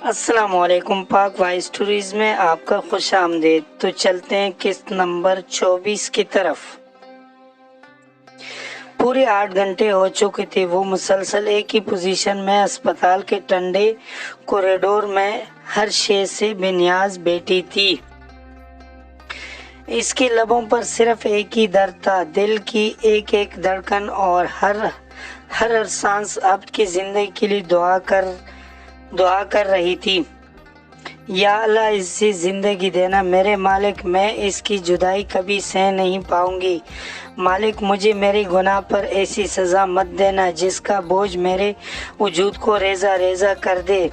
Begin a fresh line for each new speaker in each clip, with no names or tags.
السلام علیکم، پاک وائس اسٹوریز میں آپ کا خوش آمدید۔ تو چلتے ہیں قسط نمبر 24 کی طرف۔ پورے 8 گھنٹے ہو چکے تھے، وہ مسلسل ایک ہی پوزیشن میں اسپتال کے ٹھنڈے کوریڈور میں ہر شے سے بے نیاز بیٹھی تھی۔ اس کے لبوں پر صرف ایک ہی درد تھا، دل کی ایک ایک دھڑکن، اور ہر سانس عبد کی زندگی کے لیے دعا کر رہی تھی۔ یا اللہ اسے زندگی دینا میرے مالک، میں اس کی جدائی کبھی سہ نہیں پاؤں گی۔ مالک مجھے میرے گناہ پر ایسی سزا مت دینا جس کا بوجھ میرے وجود کو ریزہ ریزہ کر دے۔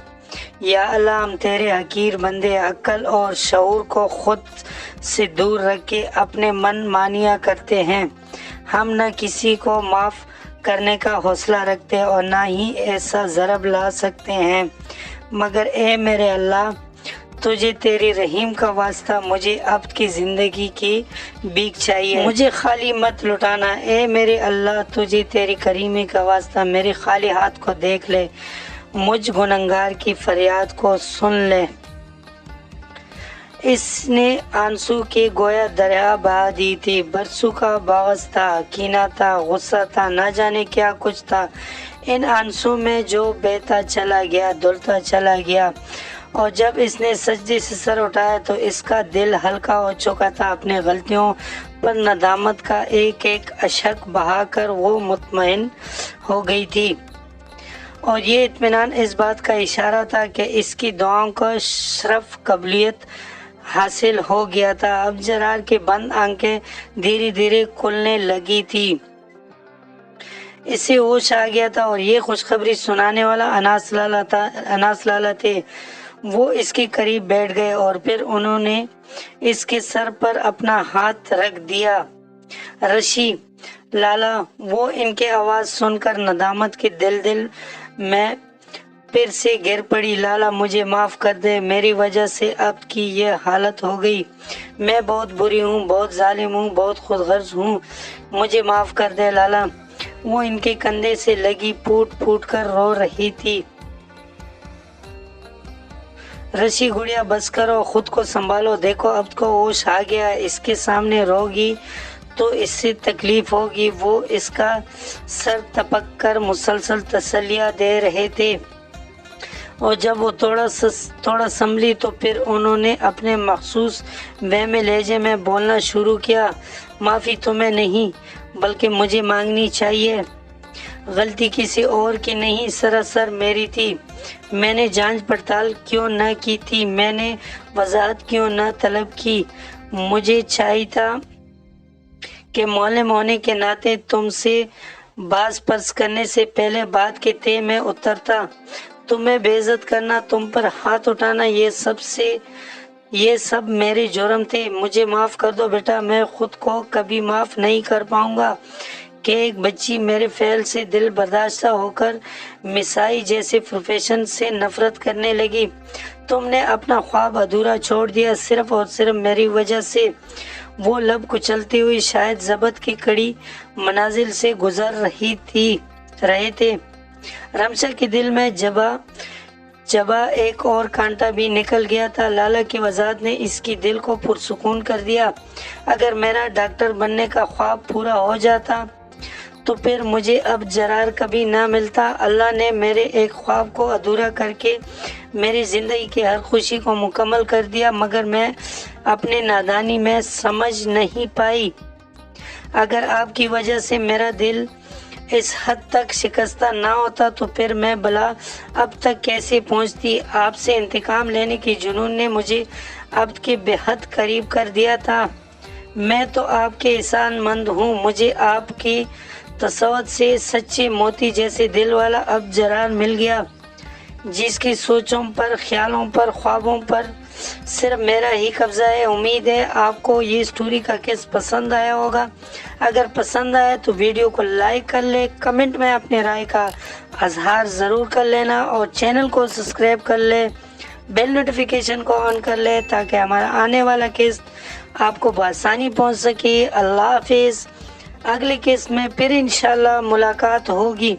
یا اللہ ہم تیرے حقیر بندے عقل اور شعور کو خود سے دور رکھ کے اپنے من مانیاں کرتے ہیں۔ ہم نہ کسی کو معاف کرنے کا حوصلہ رکھتے اور نہ ہی ایسا ضرب لا سکتے ہیں، مگر اے میرے اللہ تجھے تیری رحیم کا واسطہ مجھے عبد کی زندگی کی بھیک چاہیے، مجھے خالی مت لٹانا۔ اے میرے اللہ تجھے تیری کریمی کا واسطہ میرے خالی ہاتھ کو دیکھ لے، مجھ گنہگار کی فریاد کو سن لے۔ اس نے آنسو کے گویا دریا بہا دی تھی، برسوں کا باغز تھا، کینہ تھا، غصہ تھا، نہ جانے کیا کچھ تھا ان آنسو میں جو بہتا چلا گیا، دھلتا چلا گیا۔ اور جب اس نے سجدے سے سر اٹھایا تو اس کا دل ہلکا ہو چکا تھا، اپنے غلطیوں پر ندامت کا ایک ایک اشک بہا کر وہ مطمئن ہو گئی تھی، اور یہ اطمینان اس بات کا اشارہ تھا کہ اس کی دعاؤں کو شرف قبولیت حاصل ہو گیا تھا۔ اب جرار کی بند آنکھیں دھیرے دھیرے کھلنے لگی تھی، اسے ہوش آ گیا تھا، اور یہ خوشخبری سنانے والا اناس لالا تھے۔ وہ اس کے قریب بیٹھ گئے اور پھر انہوں نے اس کے سر پر اپنا ہاتھ رکھ دیا۔ رشی لالا، وہ ان کی آواز سن کر ندامت کی دل میں پھر سے گر پڑی۔ لالا مجھے معاف کر دے، میری وجہ سے اب کی یہ حالت ہو گئی، میں بہت بری ہوں، بہت ظالم ہوں، بہت خود غرض ہوں، مجھے معاف کر دے لالا۔ وہ ان کے کندھے سے لگی پھوٹ پھوٹ کر رو رہی تھی۔ رشی گڑیا بس کرو، خود کو سنبھالو، دیکھو اب کو ہوش آ گیا، اس کے سامنے رو گی تو اس سے تکلیف ہوگی۔ وہ اس کا سر تپک کر مسلسل تسلیاں دے رہے تھے، اور جب وہ تھوڑا سنبھلی تو پھر انہوں نے اپنے مخصوص وہمِ لہجے میں بولنا شروع کیا۔ معافی تمہیں نہیں بلکہ مجھے مانگنی چاہیے، غلطی کسی اور کی نہیں، سراسر میری تھی۔ میں نے جانچ پڑتال کیوں نہ کی تھی، میں نے وضاحت کیوں نہ طلب کی، مجھے چاہیے تھا کہ معلم ہونے کے ناطے تم سے باز پرس کرنے سے پہلے بات کے تہہ میں اترتا۔ تمہیں بے عزت کرنا، تم پر ہاتھ اٹھانا، یہ سب میرے جرم تھے، مجھے معاف کر دو بیٹا۔ میں خود کو کبھی معاف نہیں کر پاؤں گا کہ ایک بچی میرے فعل سے دل برداشتہ ہو کر مسائی جیسے پروفیشن سے نفرت کرنے لگی۔ تم نے اپنا خواب ادھورا چھوڑ دیا صرف اور صرف میری وجہ سے۔ وہ لب کچلتی ہوئی شاید ضبط کی کڑی منازل سے گزر رہے تھے۔ رمشا کے دل میں جبا ایک اور کانٹا بھی نکل گیا تھا۔ لالا کی وضاحت نے اس کی دل کو پرسکون کر دیا۔ اگر میرا ڈاکٹر بننے کا خواب پورا ہو جاتا تو پھر مجھے اب جرار کبھی نہ ملتا۔ اللہ نے میرے ایک خواب کو ادھورا کر کے میری زندگی کی ہر خوشی کو مکمل کر دیا، مگر میں اپنے نادانی میں سمجھ نہیں پائی۔ اگر آپ کی وجہ سے میرا دل اس حد تک شکستہ نہ ہوتا تو پھر میں بلا اب تک کیسے پہنچتی۔ آپ سے انتقام لینے کی جنون نے مجھے اب کے بے حد قریب کر دیا تھا۔ میں تو آپ کے احسان مند ہوں، مجھے آپ کی تصوت سے سچے موتی جیسے دل والا اب جرار مل گیا، جس کی سوچوں پر، خیالوں پر، خوابوں پر صرف میرا ہی قبضہ ہے۔ امید ہے آپ کو یہ سٹوری کا قصہ پسند آیا ہوگا۔ اگر پسند آیا تو ویڈیو کو لائک کر لے، کمنٹ میں اپنے رائے کا اظہار ضرور کر لینا، اور چینل کو سبسکرائب کر لے، بیل نوٹیفیکیشن کو آن کر لے تاکہ ہمارا آنے والا قسط آپ کو بآسانی پہنچ سکے۔ اللہ حافظ، اگلے قسط میں پھر انشاءاللہ ملاقات ہوگی۔